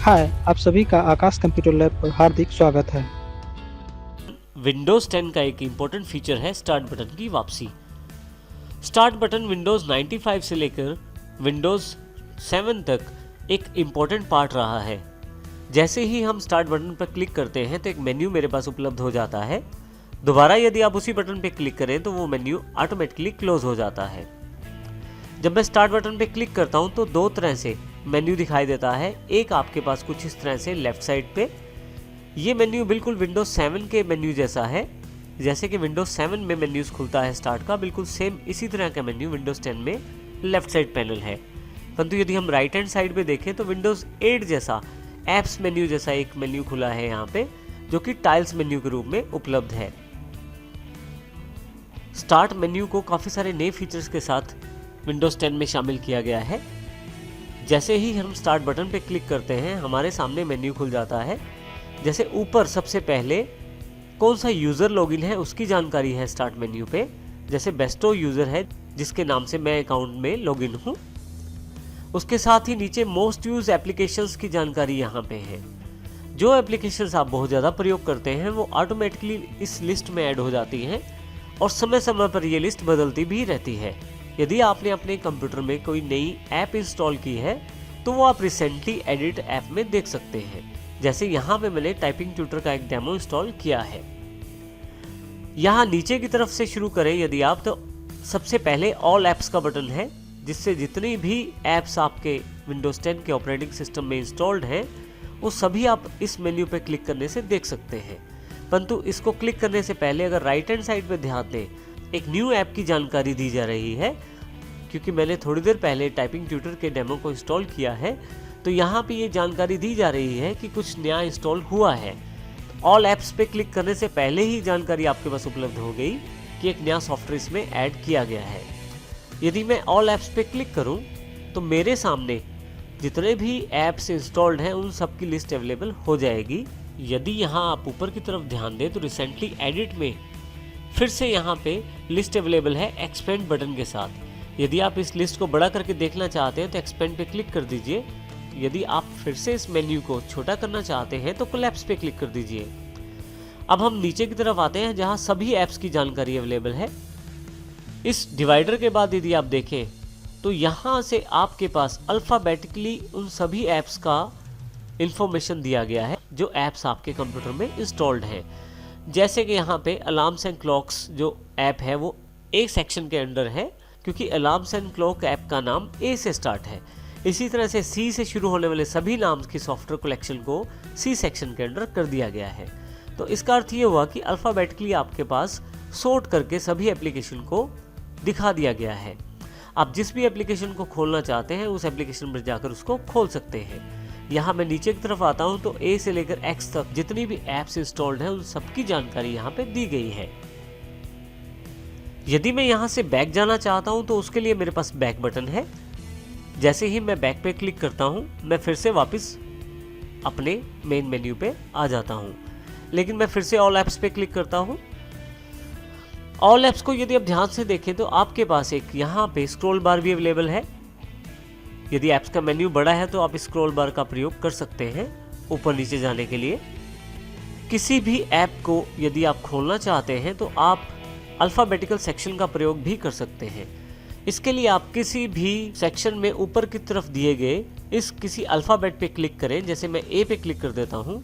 हाय, आप सभी का आकाश कंप्यूटर लैब पर हार्दिक स्वागत है। विंडोज़ 10 का एक इम्पोर्टेंट फीचर है स्टार्ट बटन की वापसी। स्टार्ट बटन विंडोज़ 95 से लेकर विंडोज़ 7 तक एक इम्पोर्टेंट पार्ट रहा है। जैसे ही हम स्टार्ट बटन पर क्लिक करते हैं तो एक मेन्यू मेरे पास उपलब्ध हो जाता है। दोबारा यदि आप उसी बटन पर क्लिक करें तो वो मेन्यू ऑटोमेटिकली क्लोज हो जाता है। जब मैं स्टार्ट बटन पर क्लिक करता हूँ तो दो तरह से मेन्यू दिखाई देता है। एक आपके पास कुछ इस तरह से लेफ्ट साइड पे, ये मेन्यू बिल्कुल विंडोज 7 के मेन्यू जैसा है। जैसे कि विंडोज 7 में मेन्यूज खुलता है स्टार्ट का, बिल्कुल सेम इसी तरह का मेन्यू विंडोज 10 में लेफ्ट साइड पैनल है। परंतु यदि हम राइट हैंड साइड पे देखें तो विंडोज 8 जैसा एप्स मेन्यू जैसा एक मेन्यू खुला है यहाँ पे, जो कि टाइल्स मेन्यू के रूप में उपलब्ध है। स्टार्ट मेन्यू को काफ़ी सारे नए फीचर्स के साथ विंडोज 10 में शामिल किया गया है। जैसे ही हम स्टार्ट बटन पे क्लिक करते हैं हमारे सामने मेन्यू खुल जाता है। जैसे ऊपर सबसे पहले कौन सा यूज़र लॉगिन है उसकी जानकारी है स्टार्ट मेन्यू पे। जैसे बेस्टो यूज़र है जिसके नाम से मैं अकाउंट में लॉगिन हूँ। उसके साथ ही नीचे मोस्ट यूज एप्लीकेशंस की जानकारी यहाँ पे है। जो एप्लीकेशंस आप बहुत ज़्यादा प्रयोग करते हैं वो ऑटोमेटिकली इस लिस्ट में ऐड हो जाती हैं और समय समय पर ये लिस्ट बदलती भी रहती है। यदि आपने अपने कंप्यूटर में कोई नई ऐप इंस्टॉल की है तो वो आप रिसेंटली एडिट ऐप में देख सकते हैं। जैसे यहाँ पे मैंने टाइपिंग ट्यूटर का एक डेमो इंस्टॉल किया है। यहाँ नीचे की तरफ से शुरू करें यदि आप, तो सबसे पहले ऑल ऐप्स का बटन है, जिससे जितनी भी ऐप्स आपके विंडोज 10 के ऑपरेटिंग सिस्टम में इंस्टॉल्ड हैं वो सभी आप इस मेन्यू पे क्लिक करने से देख सकते हैं। परंतु इसको क्लिक करने से पहले अगर राइट हैंड साइड पे ध्यान दें, एक न्यू ऐप की जानकारी दी जा रही है। क्योंकि मैंने थोड़ी देर पहले टाइपिंग ट्यूटर के डेमो को इंस्टॉल किया है तो यहाँ पे ये जानकारी दी जा रही है कि कुछ नया इंस्टॉल हुआ है। ऑल ऐप्स पे क्लिक करने से पहले ही जानकारी आपके पास उपलब्ध हो गई कि एक नया सॉफ्टवेयर इसमें ऐड किया गया है। यदि मैं ऑल ऐप्स पे क्लिक करूँ तो मेरे सामने जितने भी ऐप्स इंस्टॉल्ड हैं उन सब की लिस्ट अवेलेबल हो जाएगी। यदि यहाँ आप ऊपर की तरफ ध्यान दें तो रिसेंटली एडिट में फिर से यहाँ पे लिस्ट अवेलेबल है एक्सपेंड बटन के साथ। यदि आप इस लिस्ट को बड़ा करके देखना चाहते हैं तो एक्सपेंड पे क्लिक कर दीजिए। यदि आप फिर से इस मेन्यू को छोटा करना चाहते हैं तो कोलैप्स पे क्लिक कर दीजिए। अब हम नीचे की तरफ आते हैं जहां सभी ऐप्स की जानकारी अवेलेबल है। इस डिवाइडर के बाद यदि आप देखें तो यहां से आपके पास अल्फाबेटिकली उन सभी ऐप्स का इंफॉर्मेशन दिया गया है जो ऐप्स आपके कंप्यूटर में इंस्टॉल्ड हैं। जैसे कि यहाँ पे अलार्म्स एंड क्लॉक्स जो ऐप है वो एक सेक्शन के अंडर है, क्योंकि अलार्म्स एंड क्लॉक ऐप का नाम ए से स्टार्ट है। इसी तरह से सी से शुरू होने वाले सभी नाम की सॉफ्टवेयर कलेक्शन को सी सेक्शन के अंडर कर दिया गया है। तो इसका अर्थ ये हुआ कि अल्फ़ाबेटिकली आपके पास सॉर्ट करके सभी एप्लीकेशन को दिखा दिया गया है। आप जिस भी एप्लीकेशन को खोलना चाहते हैं उस एप्लीकेशन पर जाकर उसको खोल सकते हैं। यहाँ मैं नीचे की तरफ आता हूँ तो ए से लेकर एक्स तक जितनी भी ऐप्स इंस्टॉल्ड हैं उन सबकी जानकारी यहाँ पे दी गई है। यदि मैं यहाँ से बैक जाना चाहता हूँ तो उसके लिए मेरे पास बैक बटन है। जैसे ही मैं बैक पे क्लिक करता हूँ मैं फिर से वापस अपने मेन मेन्यू पे आ जाता हूँ। लेकिन मैं फिर से ऑल ऐप्स पे क्लिक करता हूँ। ऑल ऐप्स को यदि आप ध्यान से देखें तो आपके पास एक यहाँ पे स्क्रॉल बार भी अवेलेबल है। यदि ऐप्स का मेन्यू बड़ा है तो आप स्क्रॉल बार का प्रयोग कर सकते हैं ऊपर नीचे जाने के लिए। किसी भी ऐप को यदि आप खोलना चाहते हैं तो आप अल्फ़ाबेटिकल सेक्शन का प्रयोग भी कर सकते हैं। इसके लिए आप किसी भी सेक्शन में ऊपर की तरफ दिए गए इस किसी अल्फ़ाबेट पे क्लिक करें। जैसे मैं ए पे क्लिक कर देता हूं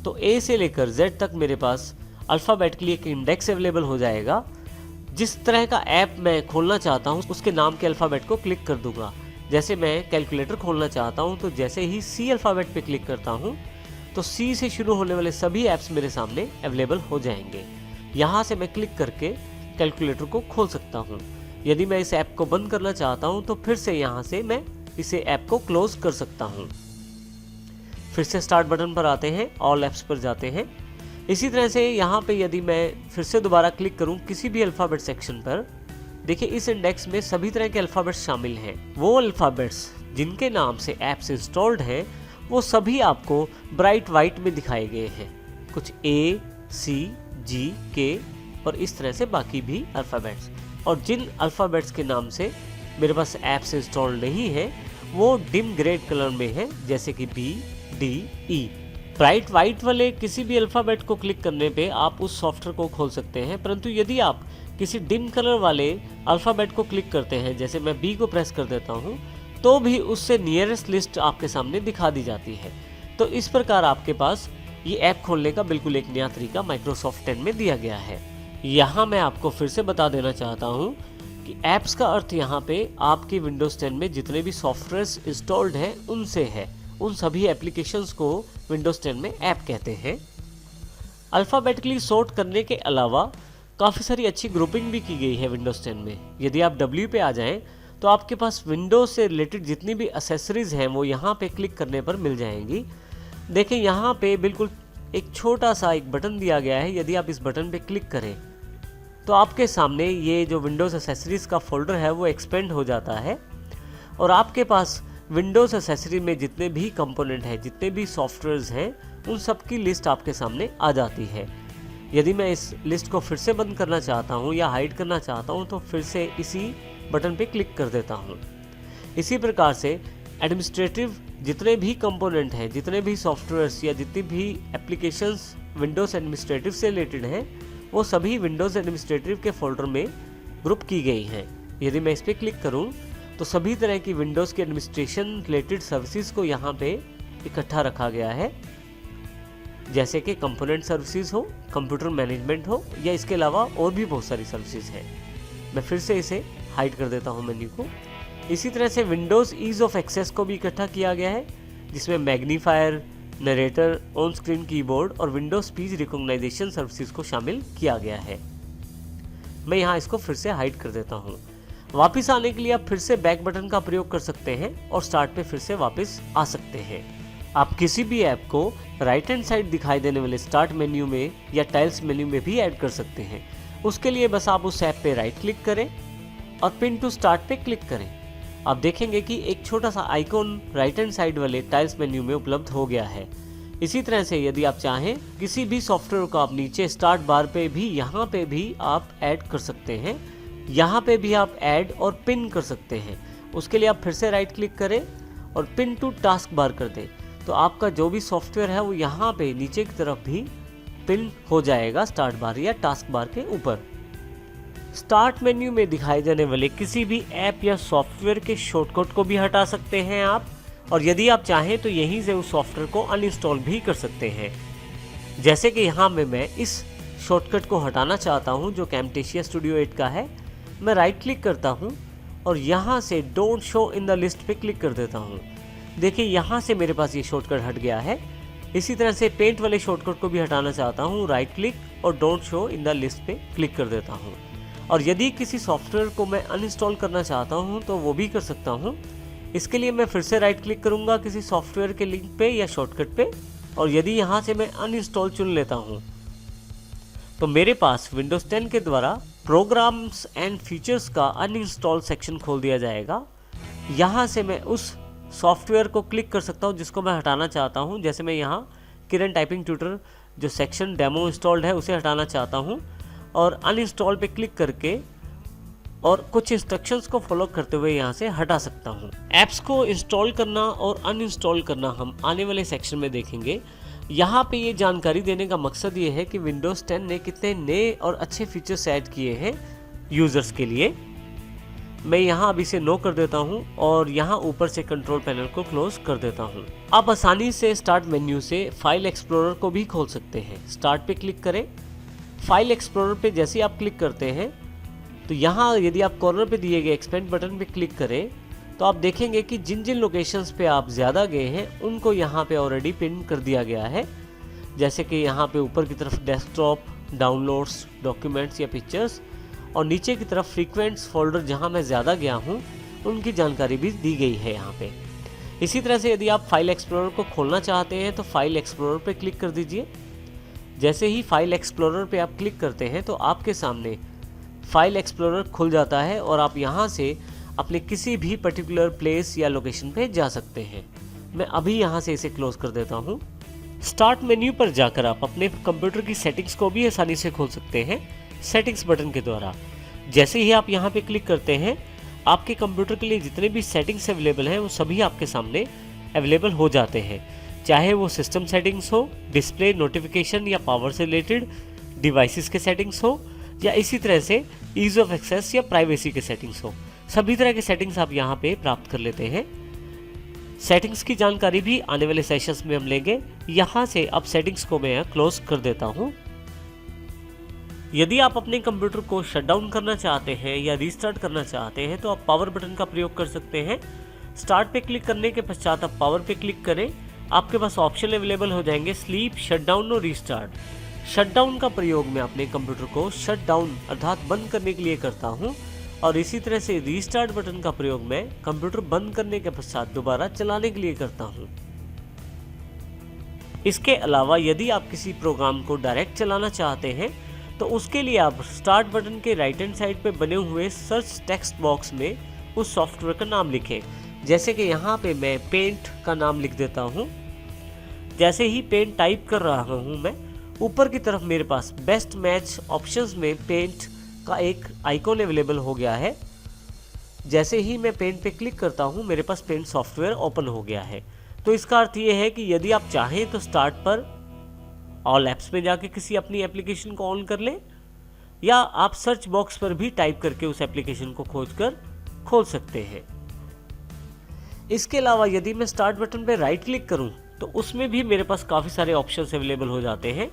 तो ए से लेकर जेड तक मेरे पास अल्फ़ाबेटिकली एक इंडेक्स अवेलेबल हो जाएगा। जिस तरह का ऐप मैं खोलना चाहता हूं उसके नाम के अल्फ़ाबेट को क्लिक कर दूंगा। जैसे मैं कैलकुलेटर खोलना चाहता हूँ तो जैसे ही सी अल्फ़ाबेट पे क्लिक करता हूँ तो सी से शुरू होने वाले सभी ऐप्स मेरे सामने अवेलेबल हो जाएंगे। यहाँ से मैं क्लिक करके कैलकुलेटर को खोल सकता हूँ। यदि मैं इस ऐप को बंद करना चाहता हूँ तो फिर से यहाँ से मैं इसे ऐप को क्लोज कर सकता हूँ। फिर से स्टार्ट बटन पर आते हैं, ऑल ऐप्स पर जाते हैं। इसी तरह से यहाँ पे यदि मैं फिर से दोबारा क्लिक करूँ किसी भी अल्फ़ाबेट सेक्शन पर, देखिए इस इंडेक्स में सभी तरह के अल्फ़ाबेट्स शामिल हैं। वो अल्फ़ाबेट्स जिनके नाम से ऐप्स इंस्टॉल्ड हैं वो सभी आपको ब्राइट वाइट में दिखाए गए हैं। कुछ ए, सी, जी, के और इस तरह से बाकी भी अल्फ़ाबेट्स। और जिन अल्फ़ाबेट्स के नाम से मेरे पास ऐप्स इंस्टॉल नहीं है वो डिम ग्रेड कलर में है, जैसे कि B, D E। Bright white वाले किसी भी अल्फ़ाबेट को क्लिक करने पे आप उस सॉफ्टवेयर को खोल सकते हैं, परंतु यदि आप किसी डिम कलर वाले अल्फ़ाबेट को क्लिक करते हैं, जैसे मैं B को प्रेस कर देता हूँ, तो भी उससे नियरेस्ट लिस्ट आपके सामने दिखा दी जाती है। तो इस प्रकार आपके पास ये ऐप खोलने का बिल्कुल एक नया तरीका माइक्रोसॉफ्ट 10 में दिया गया है। यहाँ मैं आपको फिर से बता देना चाहता हूँ कि ऐप्स का अर्थ यहाँ पे आपकी विंडोज़ 10 में जितने भी सॉफ्टवेयर इंस्टॉल्ड हैं उनसे है। उन सभी एप्लीकेशंस को विंडोज़ 10 में ऐप कहते हैं। अल्फ़ाबेटिकली सॉर्ट करने के अलावा काफ़ी सारी अच्छी ग्रुपिंग भी की गई है विंडोज़ 10 में। यदि आप W पे आ जाएं तो आपके पास विंडोज़ से रिलेटेड जितनी भी एसेसरीज़ हैं वो यहाँ पे क्लिक करने पर मिल जाएंगी। देखें यहाँ पे बिल्कुल एक छोटा सा एक बटन दिया गया है। यदि आप इस बटन पे क्लिक करें तो आपके सामने ये जो विंडोज़ एसेसरीज़ का फोल्डर है वो एक्सपेंड हो जाता है और आपके पास विंडोज़ एसेसरी में जितने भी कंपोनेंट हैं, जितने भी सॉफ्टवेयर्स हैं, उन सब की लिस्ट आपके सामने आ जाती है। यदि मैं इस लिस्ट को फिर से बंद करना चाहता हूँ या हाइड करना चाहता हूँ तो फिर से इसी बटन पे क्लिक कर देता हूँ। इसी प्रकार से एडमिनिस्ट्रेटिव जितने भी कंपोनेंट हैं, जितने भी सॉफ्टवेयर्स या जितनी भी एप्लीकेशंस विंडोज़ एडमिनिस्ट्रेटिव से रिलेटेड हैं, वो सभी विंडोज़ एडमिनिस्ट्रेटिव के फोल्डर में ग्रुप की गई हैं। यदि मैं इस पर क्लिक करूं तो सभी तरह की विंडोज़ के एडमिनिस्ट्रेशन रिलेटेड सर्विसेज को यहाँ पे इकट्ठा रखा गया है, जैसे कि कंपोनेंट सर्विसेज हो, कंप्यूटर मैनेजमेंट हो या इसके अलावा और भी बहुत सारी सर्विसेज हैं। मैं फिर से इसे हाइड कर देता हूँ मेन्यू को। इसी तरह से विंडोज़ ईज़ ऑफ एक्सेस को भी इकट्ठा किया गया है, जिसमें magnifier, narrator, on screen keyboard और विंडोज स्पीच रिकॉग्नाइजेशन सर्विसेज को शामिल किया गया है। मैं यहाँ इसको फिर से हाइड कर देता हूँ। वापस आने के लिए आप फिर से बैक बटन का प्रयोग कर सकते हैं और स्टार्ट पे फिर से वापस आ सकते हैं। आप किसी भी ऐप को राइट हैंड साइड दिखाई देने वाले स्टार्ट मेन्यू में या टाइल्स मेन्यू में भी ऐड कर सकते हैं। उसके लिए बस आप उस ऐप पे राइट क्लिक करें और पिन टू स्टार्ट पे क्लिक करें। आप देखेंगे कि एक छोटा सा आइकॉन राइट हैंड साइड वाले टाइल्स मेन्यू में उपलब्ध हो गया है। इसी तरह से यदि आप चाहें किसी भी सॉफ्टवेयर को आप नीचे स्टार्ट बार पे भी यहाँ पे भी आप ऐड कर सकते हैं। यहाँ पे भी आप ऐड और पिन कर सकते हैं। उसके लिए आप फिर से राइट क्लिक करें और पिन टू टास्क बार कर दें, तो आपका जो भी सॉफ्टवेयर है वो यहाँ पे नीचे की तरफ भी पिन हो जाएगा स्टार्ट बार या टास्क बार के ऊपर। स्टार्ट मेन्यू में दिखाए जाने वाले किसी भी ऐप या सॉफ्टवेयर के शॉर्टकट को भी हटा सकते हैं आप, और यदि आप चाहें तो यहीं से उस सॉफ्टवेयर को अनइंस्टॉल भी कर सकते हैं। जैसे कि यहाँ में मैं इस शॉर्टकट को हटाना चाहता हूँ जो कैमटेशिया स्टूडियो 8 का है। मैं राइट क्लिक करता हूँ और यहाँ से don't show in the list पे क्लिक कर देता हूँ। देखिए यहाँ से मेरे पास ये शॉर्टकट हट गया है। इसी तरह से पेंट वाले शॉर्टकट को भी हटाना चाहता हूँ, राइट क्लिक और don't show in the list पे क्लिक कर देता हूँ। और यदि किसी सॉफ्टवेयर को मैं अनइंस्टॉल करना चाहता हूँ तो वो भी कर सकता हूँ। इसके लिए मैं फिर से राइट क्लिक करूँगा किसी सॉफ्टवेयर के लिंक पे या शॉर्टकट पे, और यदि यहाँ से मैं अनइंस्टॉल चुन लेता हूँ तो मेरे पास विंडोज़ 10 के द्वारा प्रोग्राम्स एंड फीचर्स का अनइंस्टॉल सेक्शन खोल दिया जाएगा। यहाँ से मैं उस सॉफ्टवेयर को क्लिक कर सकता हूँ जिसको मैं हटाना चाहता हूँ। जैसे मैं यहाँ किरण टाइपिंग ट्यूटर जो सेक्शन डेमो इंस्टॉल्ड है उसे हटाना चाहता हूँ और अनइंस्टॉल पे क्लिक करके और कुछ इंस्ट्रक्शंस को फॉलो करते हुए यहाँ से हटा सकता हूँ। ऐप्स को इंस्टॉल करना और अनइंस्टॉल करना हम आने वाले सेक्शन में देखेंगे। यहाँ पे ये जानकारी देने का मकसद ये है कि विंडोज़ 10 ने कितने नए और अच्छे फीचर्स ऐड किए हैं यूज़र्स के लिए। मैं यहाँ अभी से नो कर देता हूँ और यहाँ ऊपर से कंट्रोल पैनल को क्लोज कर देता हूँ। आप आसानी से स्टार्ट मेन्यू से फाइल एक्सप्लोरर को भी खोल सकते हैं। स्टार्ट पे क्लिक करें। फाइल एक्सप्लोरर पे जैसे आप क्लिक करते हैं तो यहाँ यदि आप कॉर्नर पे दिए गए एक्सपेंड बटन पे क्लिक करें तो आप देखेंगे कि जिन जिन लोकेशंस पे आप ज़्यादा गए हैं उनको यहाँ पे ऑलरेडी पिन कर दिया गया है। जैसे कि यहाँ पे ऊपर की तरफ डेस्कटॉप, डाउनलोड्स, डॉक्यूमेंट्स या पिक्चर्स, और नीचे की तरफ फ्रीक्वेंट्स फोल्डर जहाँ मैं ज़्यादा गया हूँ उनकी जानकारी भी दी गई है यहाँ पे। इसी तरह से यदि आप फाइल एक्सप्लोरर को खोलना चाहते हैं तो फाइल एक्सप्लोरर पे क्लिक कर दीजिए। जैसे ही फाइल एक्सप्लोरर पे आप क्लिक करते हैं तो आपके सामने फाइल एक्सप्लोरर खुल जाता है और आप यहाँ से अपने किसी भी पर्टिकुलर प्लेस या लोकेशन पे जा सकते हैं। मैं अभी यहाँ से इसे क्लोज कर देता हूँ। स्टार्ट मेन्यू पर जाकर आप अपने कंप्यूटर की सेटिंग्स को भी आसानी से खोल सकते हैं सेटिंग्स बटन के द्वारा। जैसे ही आप यहाँ पे क्लिक करते हैं आपके कंप्यूटर के लिए जितने भी सेटिंग्स अवेलेबल हैं वो सभी आपके सामने अवेलेबल हो जाते हैं। चाहे वो सिस्टम सेटिंग्स हो, डिस्प्ले, नोटिफिकेशन या पावर से रिलेटेड डिवाइसेस के सेटिंग्स हो, या इसी तरह से ईज ऑफ एक्सेस या प्राइवेसी के सेटिंग्स हो। सभी तरह के सेटिंग्स आप यहाँ पे प्राप्त कर लेते हैं। सेटिंग्स की जानकारी भी आने वाले सेशंस में हम लेंगे। यहाँ से अब सेटिंग्स को मैं क्लोज कर देता हूँ। यदि आप अपने कंप्यूटर को शट डाउन करना चाहते हैं या रीस्टार्ट करना चाहते हैं तो आप पावर बटन का प्रयोग कर सकते हैं। स्टार्ट पे क्लिक करने के पश्चात आप पावर पे क्लिक करें। आपके पास ऑप्शन अवेलेबल हो जाएंगे स्लीप, शट डाउन और रीस्टार्ट। शट डाउन का प्रयोग मैं अपने कंप्यूटर को शट डाउन अर्थात बंद करने के लिए करता हूं, और इसी तरह से रीस्टार्ट बटन का प्रयोग मैं कंप्यूटर बंद करने के पश्चात दोबारा चलाने के लिए करता हूं। इसके अलावा यदि आप किसी प्रोग्राम को डायरेक्ट चलाना चाहते हैं तो उसके लिए आप स्टार्ट बटन के राइट हैंड साइड पे बने हुए सर्च टेक्स्ट बॉक्स में उस सॉफ्टवेयर का नाम लिखें। जैसे कि यहाँ पे मैं पेंट का नाम लिख देता हूँ। जैसे ही पेंट टाइप कर रहा हूँ मैं, ऊपर की तरफ मेरे पास बेस्ट मैच ऑप्शंस में पेंट का एक आइकॉन अवेलेबल हो गया है। जैसे ही मैं पेंट पे क्लिक करता हूँ मेरे पास पेंट सॉफ्टवेयर ओपन हो गया है। तो इसका अर्थ ये है कि यदि आप चाहें तो स्टार्ट पर ऑल ऐप्स में जाके किसी अपनी एप्लीकेशन को ऑन कर लें, या आप सर्च बॉक्स पर भी टाइप करके उस एप्लीकेशन को खोजकर खोल सकते हैं। इसके अलावा यदि मैं स्टार्ट बटन पर राइट क्लिक करूं तो उसमें भी मेरे पास काफ़ी सारे ऑप्शंस अवेलेबल हो जाते हैं,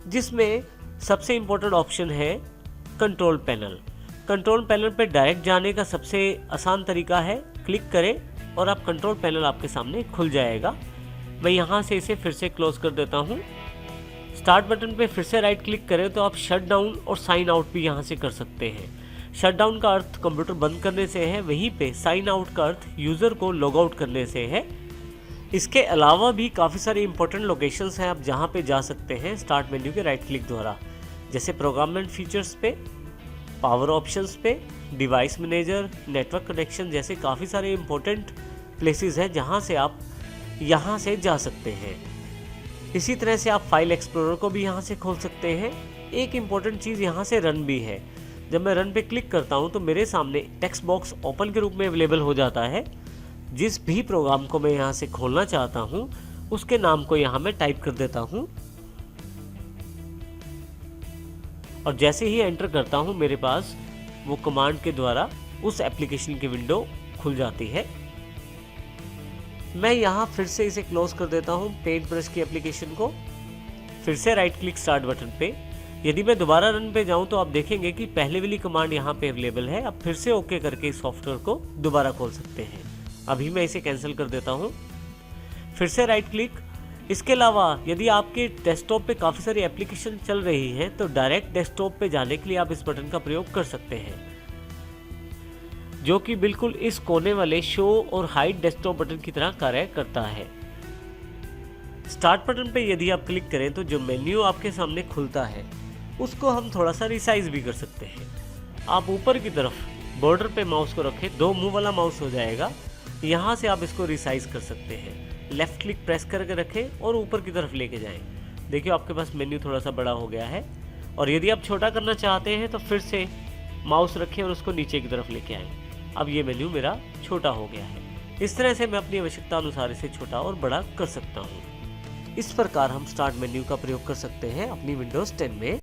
जिसमें सबसे इम्पोर्टेंट ऑप्शन है कंट्रोल पैनल। कंट्रोल पैनल पे डायरेक्ट जाने का सबसे आसान तरीका है, क्लिक करें और आप कंट्रोल पैनल आपके सामने खुल जाएगा। मैं यहाँ से इसे फिर से क्लोज कर देता हूँ। स्टार्ट बटन पे फिर से राइट क्लिक करें तो आप शट डाउन और साइन आउट भी यहाँ से कर सकते हैं। शट डाउन का अर्थ कंप्यूटर बंद करने से है, वहीं पे साइन आउट का अर्थ यूज़र को लॉग आउट करने से है। इसके अलावा भी काफ़ी सारे इंपॉर्टेंट लोकेशंस हैं आप जहाँ पे जा सकते हैं स्टार्ट मेन्यू के राइट क्लिक द्वारा, जैसे प्रोग्राम एंड फीचर्स पे, पावर ऑप्शंस पे, डिवाइस मैनेजर, नेटवर्क कनेक्शन जैसे काफ़ी सारे इंपॉर्टेंट प्लेसेस हैं जहाँ से आप यहाँ से जा सकते हैं। इसी तरह से आप फाइल एक्सप्लोरर को भी यहाँ से खोल सकते हैं। एक इम्पॉर्टेंट चीज़ यहाँ से रन भी है। जब मैं रन पे क्लिक करता हूँ तो मेरे सामने टेक्स्ट बॉक्स ओपन के रूप में अवेलेबल हो जाता है। जिस भी प्रोग्राम को मैं यहाँ से खोलना चाहता हूँ उसके नाम को यहाँ मैं टाइप कर देता हूँ, और जैसे ही एंटर करता हूँ मेरे पास वो कमांड के द्वारा उस एप्लीकेशन की विंडो खुल जाती है। मैं यहाँ फिर से इसे क्लोज कर देता हूँ पेंट ब्रश की एप्लीकेशन को। फिर से राइट क्लिक स्टार्ट बटन पे। यदि मैं दोबारा रन पे जाऊँ तो आप देखेंगे कि पहले वाली कमांड यहाँ पे अवेलेबल है। आप फिर से ओके करके इस सॉफ्टवेयर को दोबारा खोल सकते हैं। अभी मैं इसे कैंसिल कर देता हूँ। फिर से राइट क्लिक। इसके अलावा यदि आपके डेस्कटॉप पे काफ़ी सारी एप्लीकेशन चल रही हैं तो डायरेक्ट डेस्कटॉप पे जाने के लिए आप इस बटन का प्रयोग कर सकते हैं, जो कि बिल्कुल इस कोने वाले शो और हाइड डेस्कटॉप बटन की तरह कार्य करता है। स्टार्ट बटन पे यदि आप क्लिक करें तो जो मेन्यू आपके सामने खुलता है उसको हम थोड़ा सा रिसाइज भी कर सकते हैं। आप ऊपर की तरफ बॉर्डर पे माउस को रखें, 2 मुंह वाला माउस हो जाएगा। यहाँ से आप इसको रिसाइज कर सकते हैं। लेफ्ट क्लिक प्रेस करके रखें और ऊपर की तरफ लेके जाएं। देखिए आपके पास मेन्यू थोड़ा सा बड़ा हो गया है। और यदि आप छोटा करना चाहते हैं तो फिर से माउस रखें और उसको नीचे की तरफ लेके आएँ। अब ये मेन्यू मेरा छोटा हो गया है। इस तरह से मैं अपनी आवश्यकता अनुसार इसे छोटा और बड़ा कर सकता हूँ। इस प्रकार हम स्टार्ट मेन्यू का प्रयोग कर सकते हैं अपनी विंडोज़ 10 में।